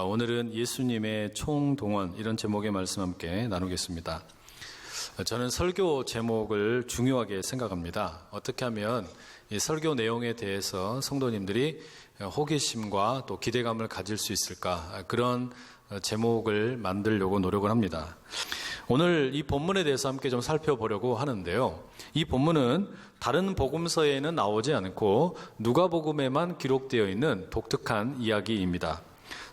오늘은 예수님의 총동원 이런 제목의 말씀 함께 나누겠습니다. 저는 설교 제목을 중요하게 생각합니다. 어떻게 하면 이 설교 내용에 대해서 성도님들이 호기심과 또 기대감을 가질 수 있을까, 그런 제목을 만들려고 노력을 합니다. 오늘 이 본문에 대해서 함께 좀 살펴보려고 하는데요. 이 본문은 다른 복음서에는 나오지 않고 누가복음에만 기록되어 있는 독특한 이야기입니다.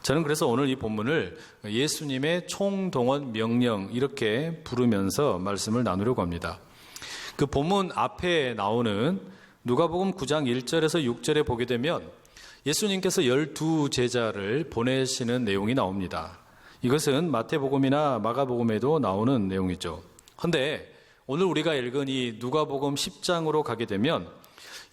저는 그래서 오늘 이 본문을 예수님의 총동원 명령 이렇게 부르면서 말씀을 나누려고 합니다. 그 본문 앞에 나오는 누가복음 9장 1절에서 6절에 보게 되면 예수님께서 12제자를 보내시는 내용이 나옵니다. 이것은 마태복음이나 마가복음에도 나오는 내용이죠. 그런데 오늘 우리가 읽은 이 누가복음 10장으로 가게 되면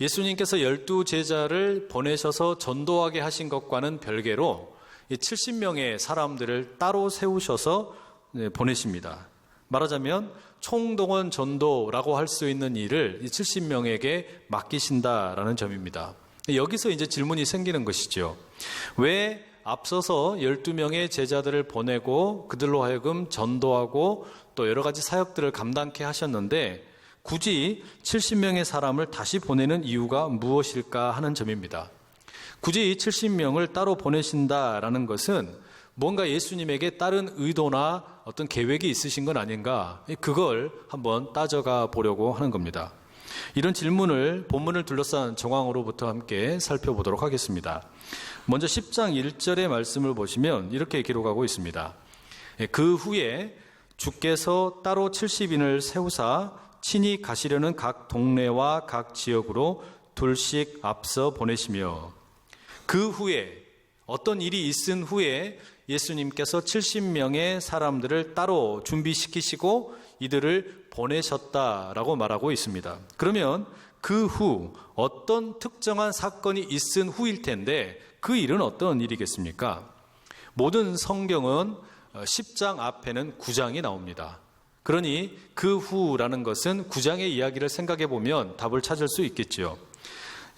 예수님께서 12제자를 보내셔서 전도하게 하신 것과는 별개로 70명의 사람들을 따로 세우셔서 보내십니다. 말하자면 총동원 전도라고 할 수 있는 일을 이 70명에게 맡기신다라는 점입니다. 여기서 이제 질문이 생기는 것이죠. 왜 앞서서 12명의 제자들을 보내고 그들로 하여금 전도하고 또 여러 가지 사역들을 감당케 하셨는데 굳이 70명의 사람을 다시 보내는 이유가 무엇일까 하는 점입니다. 굳이 70명을 따로 보내신다라는 것은 뭔가 예수님에게 다른 의도나 어떤 계획이 있으신 건 아닌가, 그걸 한번 따져가 보려고 하는 겁니다. 이런 질문을 본문을 둘러싼 정황으로부터 함께 살펴보도록 하겠습니다. 먼저 10장 1절의 말씀을 보시면 이렇게 기록하고 있습니다. 그 후에 주께서 따로 70인을 세우사 친히 가시려는 각 동네와 각 지역으로 둘씩 앞서 보내시며, 그 후에 어떤 일이 있은 후에 예수님께서 70명의 사람들을 따로 준비시키시고 이들을 보내셨다라고 말하고 있습니다. 그러면 그 후 어떤 특정한 사건이 있은 후일 텐데 그 일은 어떤 일이겠습니까? 모든 성경은 10장 앞에는 9장이 나옵니다. 그러니 그 후라는 것은 9장의 이야기를 생각해 보면 답을 찾을 수 있겠죠.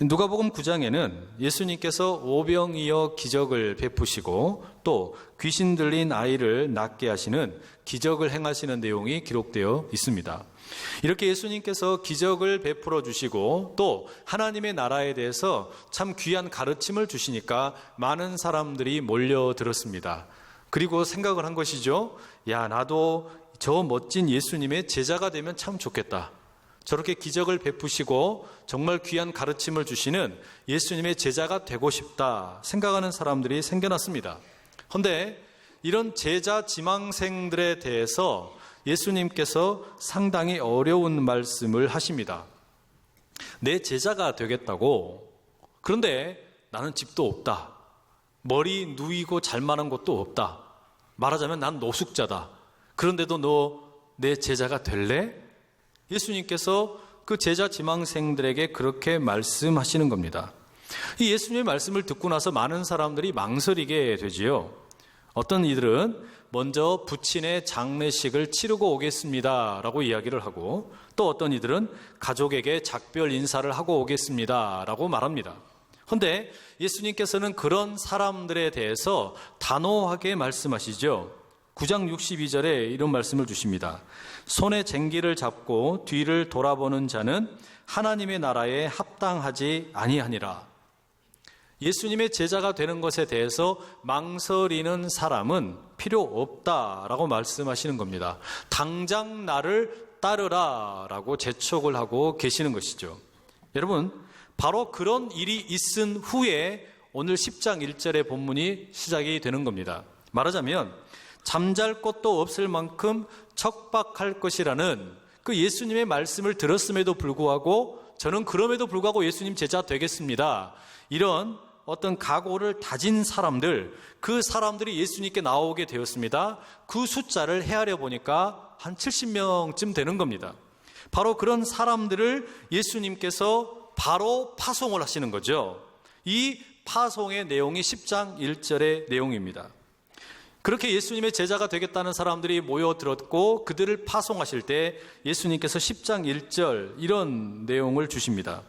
누가복음 9장에는 예수님께서 오병이어 기적을 베푸시고 또 귀신 들린 아이를 낫게 하시는 기적을 행하시는 내용이 기록되어 있습니다. 이렇게 예수님께서 기적을 베풀어 주시고 또 하나님의 나라에 대해서 참 귀한 가르침을 주시니까 많은 사람들이 몰려들었습니다. 그리고 생각을 한 것이죠. 야, 나도 저 멋진 예수님의 제자가 되면 참 좋겠다. 저렇게 기적을 베푸시고 정말 귀한 가르침을 주시는 예수님의 제자가 되고 싶다 생각하는 사람들이 생겨났습니다. 그런데 이런 제자 지망생들에 대해서 예수님께서 상당히 어려운 말씀을 하십니다. 내 제자가 되겠다고? 그런데 나는 집도 없다. 머리 누이고 잘 만한 것도 없다. 말하자면 난 노숙자다. 그런데도 너 내 제자가 될래? 예수님께서 그 제자 지망생들에게 그렇게 말씀하시는 겁니다. 이 예수님의 말씀을 듣고 나서 많은 사람들이 망설이게 되지요. 어떤 이들은 먼저 부친의 장례식을 치르고 오겠습니다 라고 이야기를 하고, 또 어떤 이들은 가족에게 작별 인사를 하고 오겠습니다 라고 말합니다. 그런데 예수님께서는 그런 사람들에 대해서 단호하게 말씀하시죠. 9장 62절에 이런 말씀을 주십니다. 손에 쟁기를 잡고 뒤를 돌아보는 자는 하나님의 나라에 합당하지 아니하니라. 예수님의 제자가 되는 것에 대해서 망설이는 사람은 필요 없다라고 말씀하시는 겁니다. 당장 나를 따르라 라고 재촉을 하고 계시는 것이죠. 여러분, 바로 그런 일이 있은 후에 오늘 10장 1절의 본문이 시작이 되는 겁니다. 말하자면 잠잘 곳도 없을 만큼 척박할 것이라는 그 예수님의 말씀을 들었음에도 불구하고 저는 그럼에도 불구하고 예수님 제자 되겠습니다, 이런 어떤 각오를 다진 사람들, 그 사람들이 예수님께 나오게 되었습니다. 그 숫자를 헤아려 보니까 한 70명쯤 되는 겁니다. 바로 그런 사람들을 예수님께서 바로 파송을 하시는 거죠. 이 파송의 내용이 10장 1절의 내용입니다. 그렇게 예수님의 제자가 되겠다는 사람들이 모여들었고 그들을 파송하실 때 예수님께서 10장 1절 이런 내용을 주십니다.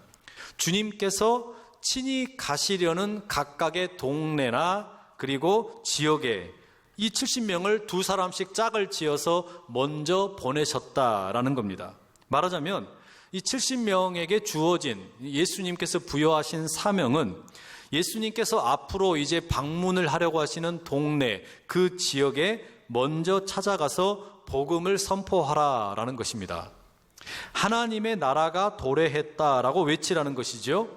주님께서 친히 가시려는 각각의 동네나 그리고 지역에 이 70명을 두 사람씩 짝을 지어서 먼저 보내셨다라는 겁니다. 말하자면 이 70명에게 주어진 예수님께서 부여하신 사명은 예수님께서 앞으로 이제 방문을 하려고 하시는 동네, 그 지역에 먼저 찾아가서 복음을 선포하라라는 것입니다. 하나님의 나라가 도래했다라고 외치라는 것이죠.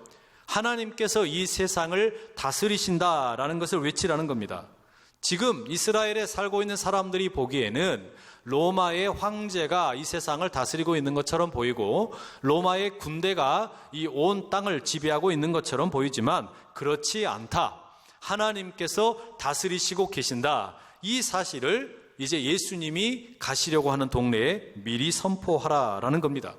하나님께서 이 세상을 다스리신다라는 것을 외치라는 겁니다. 지금 이스라엘에 살고 있는 사람들이 보기에는 로마의 황제가 이 세상을 다스리고 있는 것처럼 보이고 로마의 군대가 이 온 땅을 지배하고 있는 것처럼 보이지만 그렇지 않다. 하나님께서 다스리시고 계신다. 이 사실을 이제 예수님이 가시려고 하는 동네에 미리 선포하라라는 겁니다.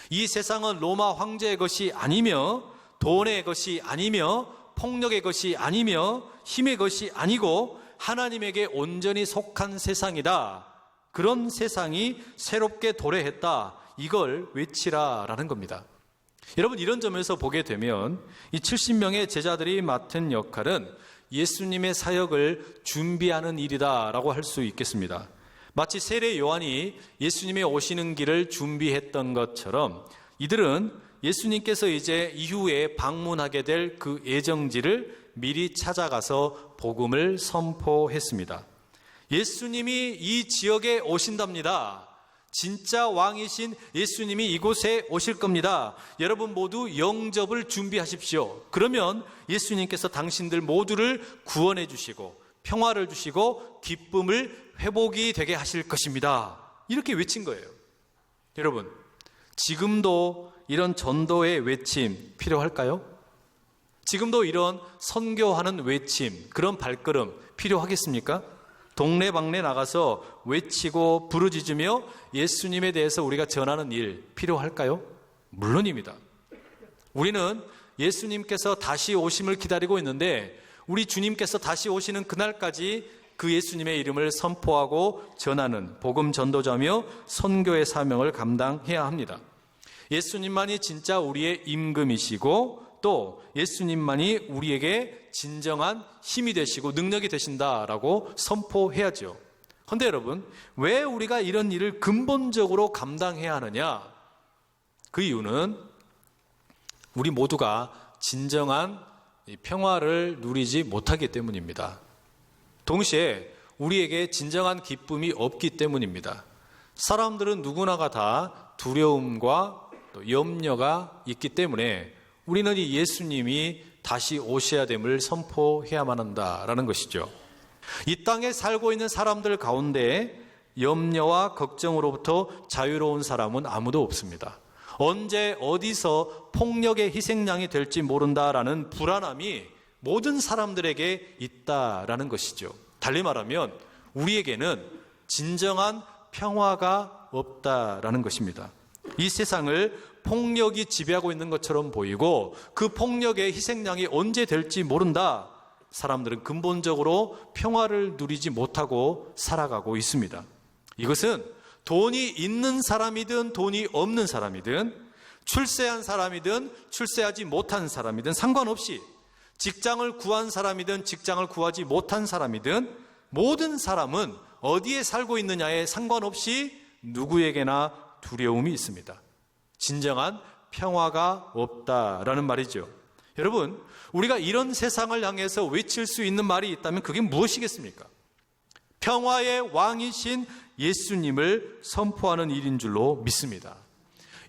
이 세상은 로마 황제의 것이 아니며 돈의 것이 아니며 폭력의 것이 아니며 힘의 것이 아니고 하나님에게 온전히 속한 세상이다. 그런 세상이 새롭게 도래했다. 이걸 외치라라는 겁니다. 여러분, 이런 점에서 보게 되면 이 70명의 제자들이 맡은 역할은 예수님의 사역을 준비하는 일이다라고 할 수 있겠습니다. 마치 세례 요한이 예수님의 오시는 길을 준비했던 것처럼 이들은 예수님께서 이제 이후에 방문하게 될 그 예정지를 미리 찾아가서 복음을 선포했습니다. 예수님이 이 지역에 오신답니다. 진짜 왕이신 예수님이 이곳에 오실 겁니다. 여러분 모두 영접을 준비하십시오. 그러면 예수님께서 당신들 모두를 구원해 주시고 평화를 주시고 기쁨을 회복이 되게 하실 것입니다. 이렇게 외친 거예요. 여러분, 지금도 이런 전도의 외침 필요할까요? 지금도 이런 선교하는 외침, 그런 발걸음 필요하겠습니까? 동네방네 나가서 외치고 부르짖으며 예수님에 대해서 우리가 전하는 일 필요할까요? 물론입니다. 우리는 예수님께서 다시 오심을 기다리고 있는데 우리 주님께서 다시 오시는 그날까지 그 예수님의 이름을 선포하고 전하는 복음 전도자며 선교의 사명을 감당해야 합니다. 예수님만이 진짜 우리의 임금이시고 또 예수님만이 우리에게 진정한 힘이 되시고 능력이 되신다라고 선포해야죠. 그런데 여러분, 왜 우리가 이런 일을 근본적으로 감당해야 하느냐? 그 이유는 우리 모두가 진정한 평화를 누리지 못하기 때문입니다. 동시에 우리에게 진정한 기쁨이 없기 때문입니다. 사람들은 누구나가 다 두려움과 또 염려가 있기 때문에 우리는 이 예수님이 다시 오셔야 됨을 선포해야만 한다라는 것이죠. 이 땅에 살고 있는 사람들 가운데 염려와 걱정으로부터 자유로운 사람은 아무도 없습니다. 언제 어디서 폭력의 희생양이 될지 모른다라는 불안함이 모든 사람들에게 있다라는 것이죠. 달리 말하면 우리에게는 진정한 평화가 없다라는 것입니다. 이 세상을 폭력이 지배하고 있는 것처럼 보이고 그 폭력의 희생양이 언제 될지 모른다. 사람들은 근본적으로 평화를 누리지 못하고 살아가고 있습니다. 이것은 돈이 있는 사람이든 돈이 없는 사람이든 출세한 사람이든 출세하지 못한 사람이든 상관없이 직장을 구한 사람이든 직장을 구하지 못한 사람이든 모든 사람은 어디에 살고 있느냐에 상관없이 누구에게나 두려움이 있습니다. 진정한 평화가 없다라는 말이죠. 여러분, 우리가 이런 세상을 향해서 외칠 수 있는 말이 있다면 그게 무엇이겠습니까? 평화의 왕이신 예수님을 선포하는 일인 줄로 믿습니다.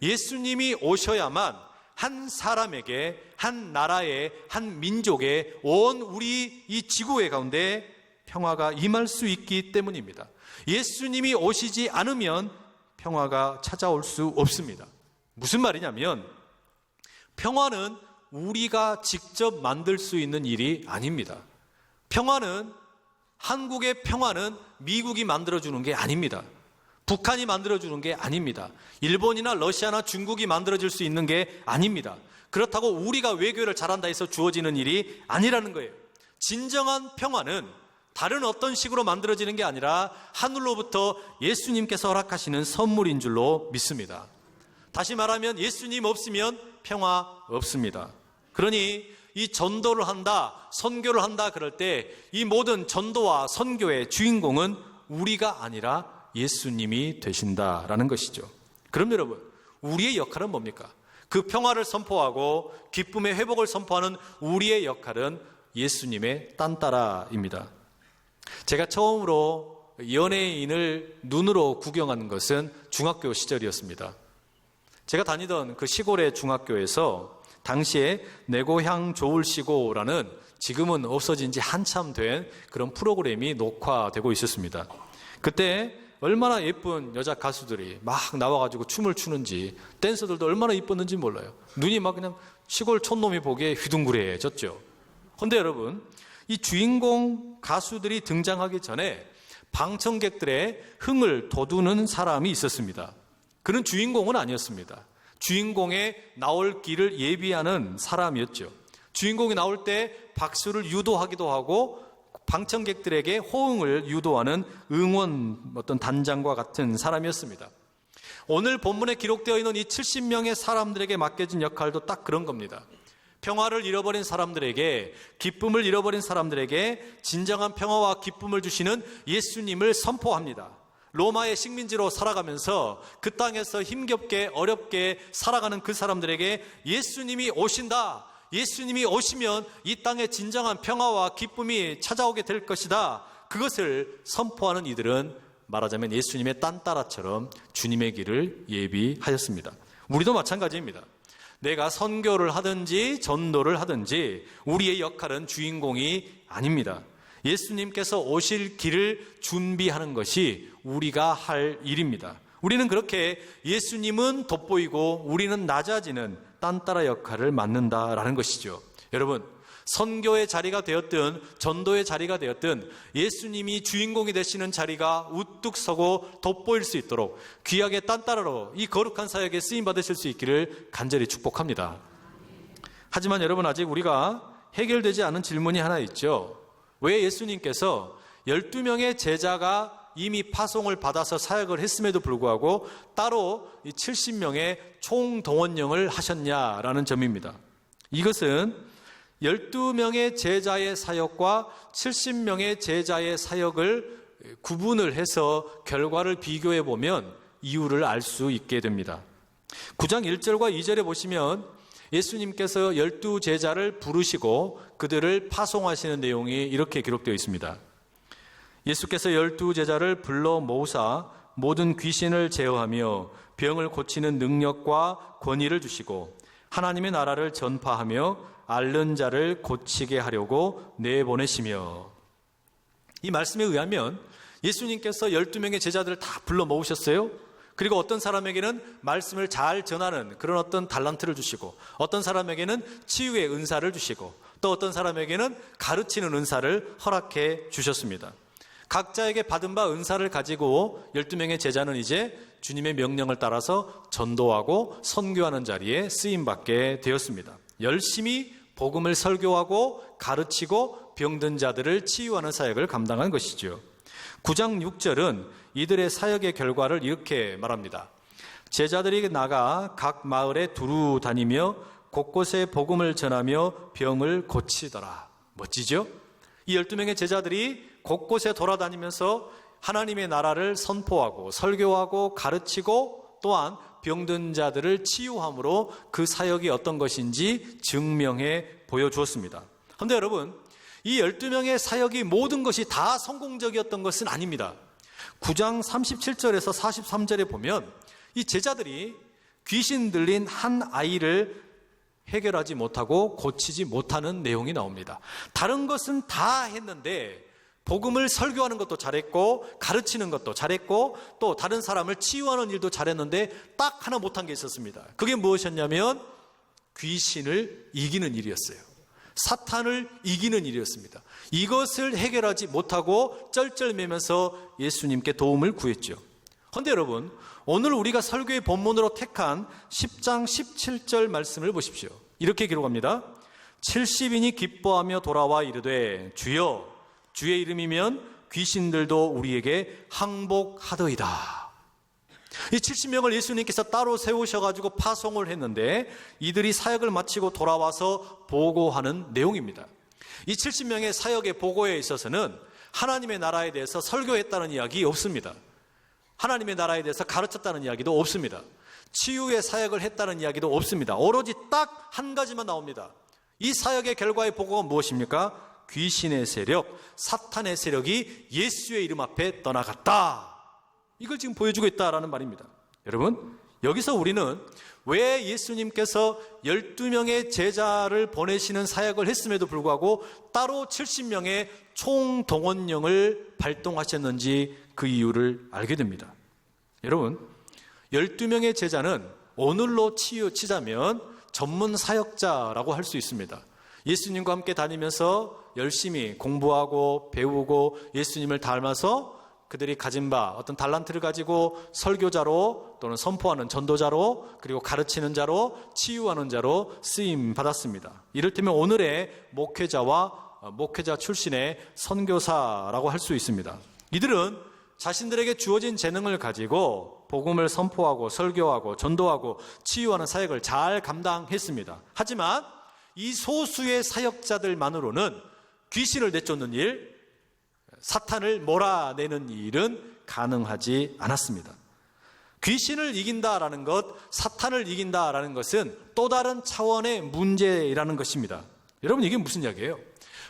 예수님이 오셔야만 한 사람에게, 한 나라에, 한 민족에, 온 우리 이 지구의 가운데 평화가 임할 수 있기 때문입니다. 예수님이 오시지 않으면 평화가 찾아올 수 없습니다. 무슨 말이냐면 평화는 우리가 직접 만들 수 있는 일이 아닙니다. 평화는, 한국의 평화는 미국이 만들어주는 게 아닙니다. 북한이 만들어주는 게 아닙니다. 일본이나 러시아나 중국이 만들어줄 수 있는 게 아닙니다. 그렇다고 우리가 외교를 잘한다 해서 주어지는 일이 아니라는 거예요. 진정한 평화는 다른 어떤 식으로 만들어지는 게 아니라 하늘로부터 예수님께서 허락하시는 선물인 줄로 믿습니다. 다시 말하면 예수님 없으면 평화 없습니다. 그러니 이 전도를 한다, 선교를 한다 그럴 때 이 모든 전도와 선교의 주인공은 우리가 아니라 예수님이 되신다라는 것이죠. 그럼 여러분, 우리의 역할은 뭡니까? 그 평화를 선포하고 기쁨의 회복을 선포하는 우리의 역할은 예수님의 딴따라입니다. 제가 처음으로 연예인을 눈으로 구경한 것은 중학교 시절이었습니다. 제가 다니던 그 시골의 중학교에서 당시에 내 고향 좋을시고라는 지금은 없어진 지 한참 된 그런 프로그램이 녹화되고 있었습니다. 그때 얼마나 예쁜 여자 가수들이 막 나와가지고 춤을 추는지, 댄서들도 얼마나 이뻤는지 몰라요. 눈이 막 그냥 시골 촌놈이 보기에 휘둥그레해졌죠. 그런데 여러분, 이 주인공 가수들이 등장하기 전에 방청객들의 흥을 돋우는 사람이 있었습니다. 그는 주인공은 아니었습니다. 주인공의 나올 길을 예비하는 사람이었죠. 주인공이 나올 때 박수를 유도하기도 하고 방청객들에게 호응을 유도하는 응원 어떤 단장과 같은 사람이었습니다. 오늘 본문에 기록되어 있는 이 70명의 사람들에게 맡겨진 역할도 딱 그런 겁니다. 평화를 잃어버린 사람들에게, 기쁨을 잃어버린 사람들에게 진정한 평화와 기쁨을 주시는 예수님을 선포합니다. 로마의 식민지로 살아가면서 그 땅에서 힘겹게 어렵게 살아가는 그 사람들에게 예수님이 오신다, 예수님이 오시면 이 땅에 진정한 평화와 기쁨이 찾아오게 될 것이다, 그것을 선포하는 이들은 말하자면 예수님의 딴따라처럼 주님의 길을 예비하였습니다. 우리도 마찬가지입니다. 내가 선교를 하든지 전도를 하든지 우리의 역할은 주인공이 아닙니다. 예수님께서 오실 길을 준비하는 것이 우리가 할 일입니다. 우리는 그렇게 예수님은 돋보이고 우리는 낮아지는 딴따라 역할을 맡는다라는 것이죠. 여러분, 선교의 자리가 되었든 전도의 자리가 되었든 예수님이 주인공이 되시는 자리가 우뚝 서고 돋보일 수 있도록 귀하게 딴따라로 이 거룩한 사역에 쓰임 받으실 수 있기를 간절히 축복합니다. 하지만 여러분, 아직 우리가 해결되지 않은 질문이 하나 있죠. 왜 예수님께서 12명의 제자가 이미 파송을 받아서 사역을 했음에도 불구하고 따로 70명의 총동원령을 하셨냐라는 점입니다. 이것은 12명의 제자의 사역과 70명의 제자의 사역을 구분을 해서 결과를 비교해 보면 이유를 알 수 있게 됩니다. 9장 1절과 2절에 보시면 예수님께서 12제자를 부르시고 그들을 파송하시는 내용이 이렇게 기록되어 있습니다. 예수께서 12제자를 불러 모으사 모든 귀신을 제어하며 병을 고치는 능력과 권위를 주시고 하나님의 나라를 전파하며 앓는 자를 고치게 하려고 내보내시며. 이 말씀에 의하면 예수님께서 12명의 제자들을 다 불러 모으셨어요. 그리고 어떤 사람에게는 말씀을 잘 전하는 그런 어떤 달란트를 주시고, 어떤 사람에게는 치유의 은사를 주시고, 또 어떤 사람에게는 가르치는 은사를 허락해 주셨습니다. 각자에게 받은 바 은사를 가지고 12명의 제자는 이제 주님의 명령을 따라서 전도하고 선교하는 자리에 쓰임받게 되었습니다. 열심히 복음을 설교하고 가르치고 병든 자들을 치유하는 사역을 감당한 것이죠. 9장 6절은 이들의 사역의 결과를 이렇게 말합니다. 제자들이 나가 각 마을에 두루 다니며 곳곳에 복음을 전하며 병을 고치더라. 멋지죠? 이 12명의 제자들이 곳곳에 돌아다니면서 하나님의 나라를 선포하고 설교하고 가르치고 또한 병든 자들을 치유함으로 그 사역이 어떤 것인지 증명해 보여주었습니다. 그런데 여러분, 이 12명의 사역이 모든 것이 다 성공적이었던 것은 아닙니다. 9장 37절에서 43절에 보면 이 제자들이 귀신 들린 한 아이를 해결하지 못하고 고치지 못하는 내용이 나옵니다. 다른 것은 다 했는데 복음을 설교하는 것도 잘했고 가르치는 것도 잘했고 또 다른 사람을 치유하는 일도 잘했는데 딱 하나 못한 게 있었습니다. 그게 무엇이었냐면 귀신을 이기는 일이었어요. 사탄을 이기는 일이었습니다. 이것을 해결하지 못하고 쩔쩔매면서 예수님께 도움을 구했죠. 그런데 여러분, 오늘 우리가 설교의 본문으로 택한 10장 17절 말씀을 보십시오. 이렇게 기록합니다. 70인이 기뻐하며 돌아와 이르되 주여, 주의 이름이면 귀신들도 우리에게 항복하더이다. 이 70명을 예수님께서 따로 세우셔가지고 파송을 했는데 이들이 사역을 마치고 돌아와서 보고하는 내용입니다. 이 70명의 사역의 보고에 있어서는 하나님의 나라에 대해서 설교했다는 이야기 없습니다. 하나님의 나라에 대해서 가르쳤다는 이야기도 없습니다. 치유의 사역을 했다는 이야기도 없습니다. 오로지 딱 한 가지만 나옵니다. 이 사역의 결과의 보고가 무엇입니까? 귀신의 세력, 사탄의 세력이 예수의 이름 앞에 떠나갔다. 이걸 지금 보여주고 있다라는 말입니다. 여러분, 여기서 우리는 왜 예수님께서 12명의 제자를 보내시는 사역을 했음에도 불구하고 따로 70명의 총동원령을 발동하셨는지 그 이유를 알게 됩니다. 여러분, 12명의 제자는 오늘로 치자면 전문 사역자라고 할 수 있습니다. 예수님과 함께 다니면서 열심히 공부하고 배우고 예수님을 닮아서 그들이 가진 바 어떤 달란트를 가지고 설교자로 또는 선포하는 전도자로 그리고 가르치는 자로 치유하는 자로 쓰임 받았습니다. 이를테면 오늘의 목회자 출신의 선교사라고 할 수 있습니다. 이들은 자신들에게 주어진 재능을 가지고 복음을 선포하고 설교하고 전도하고 치유하는 사역을 잘 감당했습니다. 하지만 이 소수의 사역자들만으로는 귀신을 내쫓는 일, 사탄을 몰아내는 일은 가능하지 않았습니다. 귀신을 이긴다라는 것, 사탄을 이긴다라는 것은 또 다른 차원의 문제라는 것입니다. 여러분, 이게 무슨 이야기예요?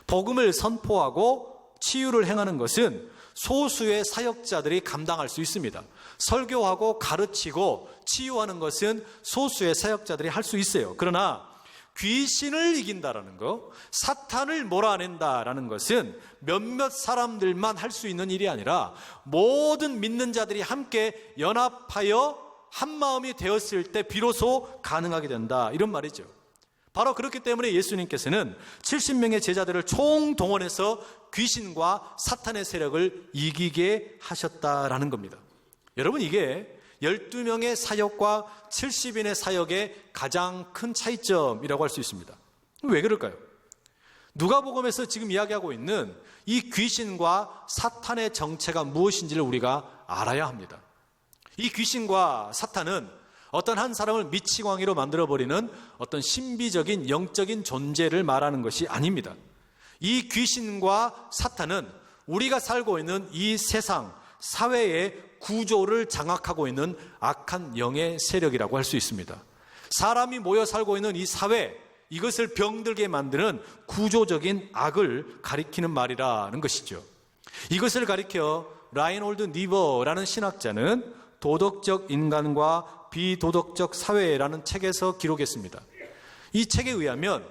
복음을 선포하고 치유를 행하는 것은 소수의 사역자들이 감당할 수 있습니다. 설교하고 가르치고 치유하는 것은 소수의 사역자들이 할 수 있어요. 그러나 귀신을 이긴다라는 것, 사탄을 몰아낸다라는 것은 몇몇 사람들만 할 수 있는 일이 아니라 모든 믿는 자들이 함께 연합하여 한 마음이 되었을 때 비로소 가능하게 된다, 이런 말이죠. 바로 그렇기 때문에 예수님께서는 70명의 제자들을 총동원해서 귀신과 사탄의 세력을 이기게 하셨다라는 겁니다. 여러분, 이게 12명의 사역과 70인의 사역의 가장 큰 차이점이라고 할 수 있습니다. 왜 그럴까요? 누가복음에서 지금 이야기하고 있는 이 귀신과 사탄의 정체가 무엇인지를 우리가 알아야 합니다. 이 귀신과 사탄은 어떤 한 사람을 미치광이로 만들어버리는 어떤 신비적인 영적인 존재를 말하는 것이 아닙니다. 이 귀신과 사탄은 우리가 살고 있는 이 세상, 사회의 구조를 장악하고 있는 악한 영의 세력이라고 할 수 있습니다. 사람이 모여 살고 있는 이 사회, 이것을 병들게 만드는 구조적인 악을 가리키는 말이라는 것이죠. 이것을 가리켜 라인홀드 니버라는 신학자는 도덕적 인간과 비도덕적 사회라는 책에서 기록했습니다. 이 책에 의하면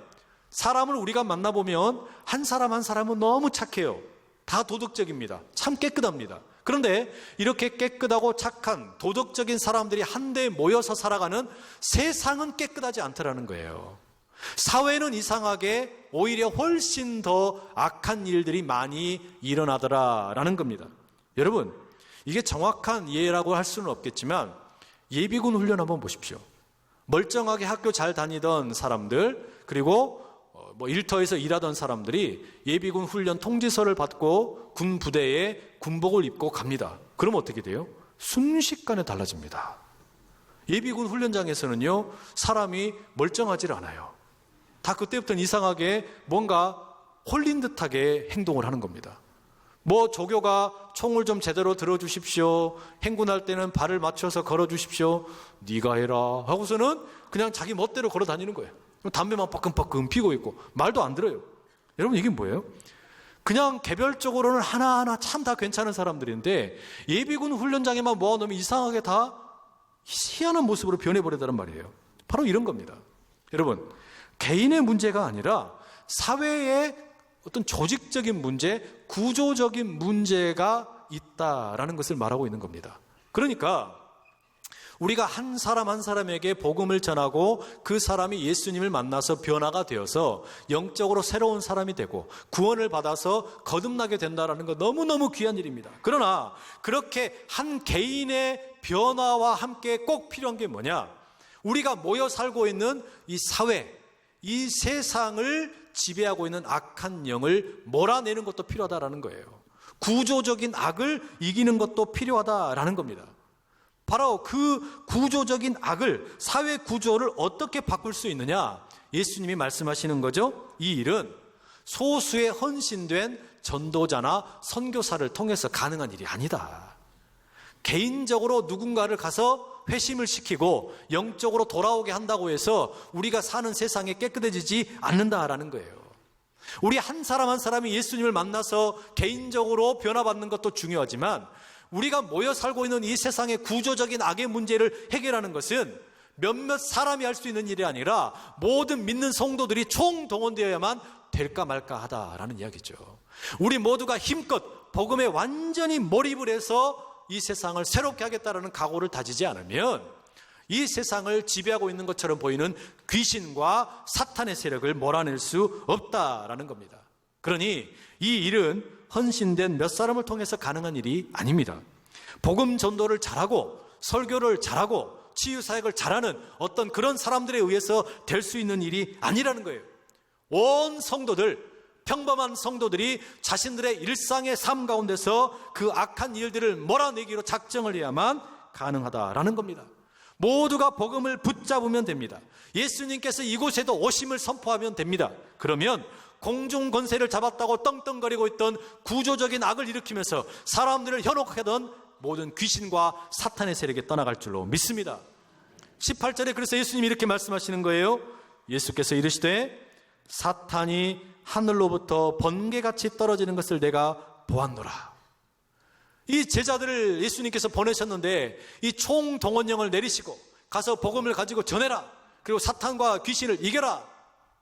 사람을 우리가 만나보면 한 사람 한 사람은 너무 착해요. 다 도덕적입니다. 참 깨끗합니다. 그런데 이렇게 깨끗하고 착한 도덕적인 사람들이 한데 모여서 살아가는 세상은 깨끗하지 않더라는 거예요. 사회는 이상하게 오히려 훨씬 더 악한 일들이 많이 일어나더라라는 겁니다. 여러분, 이게 정확한 이해라고 할 수는 없겠지만 예비군 훈련 한번 보십시오. 멀쩡하게 학교 잘 다니던 사람들, 그리고 일터에서 일하던 사람들이 예비군 훈련 통지서를 받고 군 부대에 군복을 입고 갑니다. 그럼 어떻게 돼요? 순식간에 달라집니다. 예비군 훈련장에서는요, 사람이 멀쩡하지 않아요. 다 그때부터는 이상하게 뭔가 홀린 듯하게 행동을 하는 겁니다. 조교가 총을 좀 제대로 들어주십시오. 행군할 때는 발을 맞춰서 걸어주십시오. 네가 해라 하고서는 그냥 자기 멋대로 걸어 다니는 거예요. 담배만 빠끔빠끔 피고 있고 말도 안 들어요. 여러분, 이게 뭐예요? 그냥 개별적으로는 하나하나 참 다 괜찮은 사람들인데 예비군 훈련장에만 모아놓으면 이상하게 다 희한한 모습으로 변해버리다는 말이에요. 바로 이런 겁니다. 여러분, 개인의 문제가 아니라 사회의 어떤 조직적인 문제, 구조적인 문제가 있다라는 것을 말하고 있는 겁니다. 그러니까 우리가 한 사람 한 사람에게 복음을 전하고 그 사람이 예수님을 만나서 변화가 되어서 영적으로 새로운 사람이 되고 구원을 받아서 거듭나게 된다는 거 너무너무 귀한 일입니다. 그러나 그렇게 한 개인의 변화와 함께 꼭 필요한 게 뭐냐? 우리가 모여 살고 있는 이 사회, 이 세상을 지배하고 있는 악한 영을 몰아내는 것도 필요하다라는 거예요. 구조적인 악을 이기는 것도 필요하다라는 겁니다. 바로 그 구조적인 악을, 사회 구조를 어떻게 바꿀 수 있느냐? 예수님이 말씀하시는 거죠. 이 일은 소수의 헌신된 전도자나 선교사를 통해서 가능한 일이 아니다. 개인적으로 누군가를 가서 회심을 시키고 영적으로 돌아오게 한다고 해서 우리가 사는 세상에 깨끗해지지 않는다라는 거예요. 우리 한 사람 한 사람이 예수님을 만나서 개인적으로 변화받는 것도 중요하지만 우리가 모여 살고 있는 이 세상의 구조적인 악의 문제를 해결하는 것은 몇몇 사람이 할 수 있는 일이 아니라 모든 믿는 성도들이 총동원되어야만 될까 말까 하다라는 이야기죠. 우리 모두가 힘껏 복음에 완전히 몰입을 해서 이 세상을 새롭게 하겠다라는 각오를 다지지 않으면 이 세상을 지배하고 있는 것처럼 보이는 귀신과 사탄의 세력을 몰아낼 수 없다라는 겁니다. 그러니 이 일은 헌신된 몇 사람을 통해서 가능한 일이 아닙니다. 복음 전도를 잘하고 설교를 잘하고 치유사역을 잘하는 어떤 그런 사람들에 의해서 될 수 있는 일이 아니라는 거예요. 온 성도들, 평범한 성도들이 자신들의 일상의 삶 가운데서 그 악한 일들을 몰아내기로 작정을 해야만 가능하다라는 겁니다. 모두가 복음을 붙잡으면 됩니다. 예수님께서 이곳에도 오심을 선포하면 됩니다. 그러면 공중 권세를 잡았다고 떵떵거리고 있던 구조적인 악을 일으키면서 사람들을 현혹하게 하던 모든 귀신과 사탄의 세력에 떠나갈 줄로 믿습니다. 18절에 그래서 예수님이 이렇게 말씀하시는 거예요. 예수께서 이르시되 사탄이 하늘로부터 번개같이 떨어지는 것을 내가 보았노라. 이 제자들을 예수님께서 보내셨는데 이 총동원령을 내리시고 가서 복음을 가지고 전해라. 그리고 사탄과 귀신을 이겨라.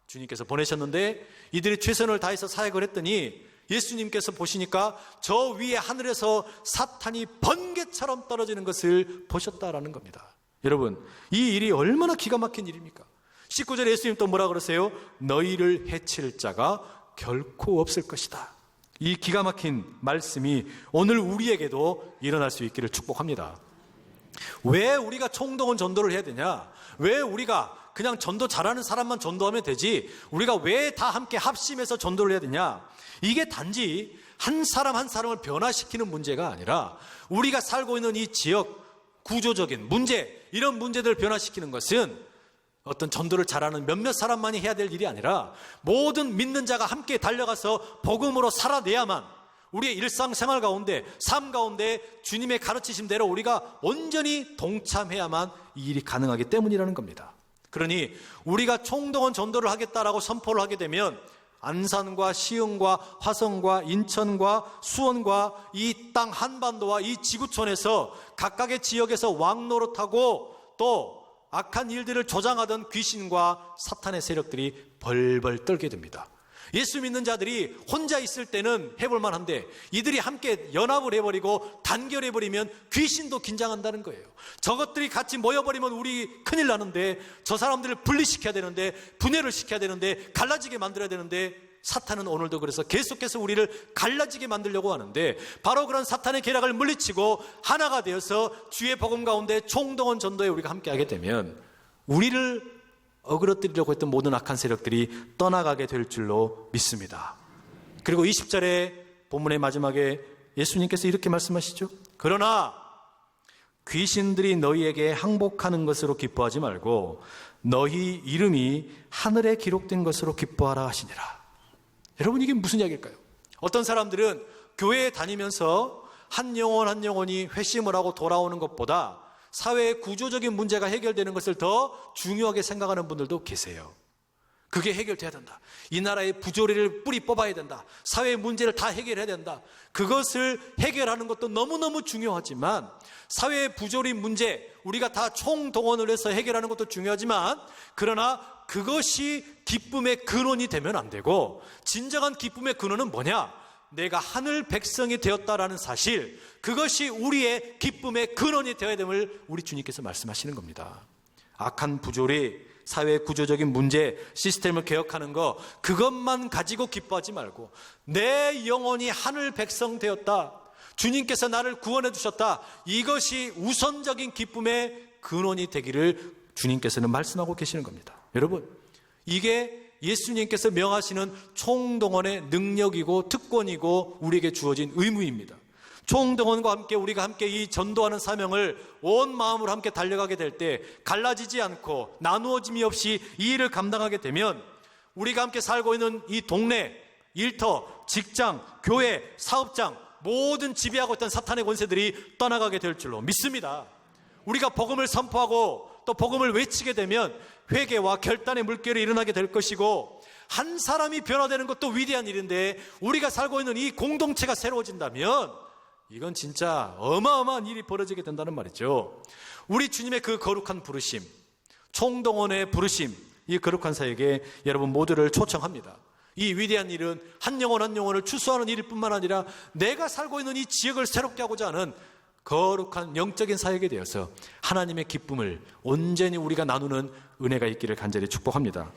주님께서 보내셨는데 이들이 최선을 다해서 사역을 했더니 예수님께서 보시니까 저 위에 하늘에서 사탄이 번개처럼 떨어지는 것을 보셨다라는 겁니다. 여러분, 이 일이 얼마나 기가 막힌 일입니까? 19절에 예수님 또 뭐라 그러세요? 너희를 해칠 자가 결코 없을 것이다. 이 기가 막힌 말씀이 오늘 우리에게도 일어날 수 있기를 축복합니다. 왜 우리가 총동원 전도를 해야 되냐? 왜 우리가 그냥 전도 잘하는 사람만 전도하면 되지 우리가 왜 다 함께 합심해서 전도를 해야 되냐? 이게 단지 한 사람 한 사람을 변화시키는 문제가 아니라 우리가 살고 있는 이 지역 구조적인 문제, 이런 문제들을 변화시키는 것은 어떤 전도를 잘하는 몇몇 사람만이 해야 될 일이 아니라 모든 믿는 자가 함께 달려가서 복음으로 살아내야만 우리의 일상생활 가운데, 삶 가운데 주님의 가르치심대로 우리가 온전히 동참해야만 이 일이 가능하기 때문이라는 겁니다. 그러니 우리가 총동원 전도를 하겠다라고 선포를 하게 되면 안산과 시흥과 화성과 인천과 수원과 이 땅 한반도와 이 지구촌에서 각각의 지역에서 왕노릇하고 또 악한 일들을 조장하던 귀신과 사탄의 세력들이 벌벌 떨게 됩니다. 예수 믿는 자들이 혼자 있을 때는 해볼 만한데 이들이 함께 연합을 해버리고 단결해버리면 귀신도 긴장한다는 거예요. 저것들이 같이 모여버리면 우리 큰일 나는데 저 사람들을 분리시켜야 되는데 분해를 시켜야 되는데 갈라지게 만들어야 되는데 사탄은 오늘도 그래서 계속해서 우리를 갈라지게 만들려고 하는데 바로 그런 사탄의 계략을 물리치고 하나가 되어서 주의 복음 가운데 총동원 전도에 우리가 함께하게 되면 우리를 어그러뜨리려고 했던 모든 악한 세력들이 떠나가게 될 줄로 믿습니다. 그리고 20절에 본문의 마지막에 예수님께서 이렇게 말씀하시죠. 그러나 귀신들이 너희에게 항복하는 것으로 기뻐하지 말고 너희 이름이 하늘에 기록된 것으로 기뻐하라 하시니라. 여러분, 이게 무슨 이야기일까요? 어떤 사람들은 교회에 다니면서 한 영혼 한 영혼이 회심을 하고 돌아오는 것보다 사회의 구조적인 문제가 해결되는 것을 더 중요하게 생각하는 분들도 계세요. 그게 해결돼야 된다. 이 나라의 부조리를 뿌리 뽑아야 된다. 사회의 문제를 다 해결해야 된다. 그것을 해결하는 것도 너무너무 중요하지만 사회의 부조리 문제, 우리가 다 총동원을 해서 해결하는 것도 중요하지만 그러나 그것이 기쁨의 근원이 되면 안 되고 진정한 기쁨의 근원은 뭐냐? 내가 하늘 백성이 되었다라는 사실, 그것이 우리의 기쁨의 근원이 되어야 됨을 우리 주님께서 말씀하시는 겁니다. 악한 부조리, 사회 구조적인 문제, 시스템을 개혁하는 거, 그것만 가지고 기뻐하지 말고 내 영혼이 하늘 백성 되었다, 주님께서 나를 구원해 주셨다, 이것이 우선적인 기쁨의 근원이 되기를 주님께서는 말씀하고 계시는 겁니다. 여러분, 이게 예수님께서 명하시는 총동원의 능력이고 특권이고 우리에게 주어진 의무입니다. 총동원과 함께 우리가 함께 이 전도하는 사명을 온 마음으로 함께 달려가게 될 때 갈라지지 않고 나누어짐이 없이 이 일을 감당하게 되면 우리가 함께 살고 있는 이 동네, 일터, 직장, 교회, 사업장 모든 지배하고 있던 사탄의 권세들이 떠나가게 될 줄로 믿습니다. 우리가 복음을 선포하고 또 복음을 외치게 되면 회개와 결단의 물결이 일어나게 될 것이고 한 사람이 변화되는 것도 위대한 일인데 우리가 살고 있는 이 공동체가 새로워진다면 이건 진짜 어마어마한 일이 벌어지게 된다는 말이죠. 우리 주님의 그 거룩한 부르심, 총동원의 부르심, 이 거룩한 사역에 여러분 모두를 초청합니다. 이 위대한 일은 한 영혼 한 영혼을 추수하는 일일 뿐만 아니라 내가 살고 있는 이 지역을 새롭게 하고자 하는 거룩한 영적인 사역에 대해서 하나님의 기쁨을 온전히 우리가 나누는 은혜가 있기를 간절히 축복합니다.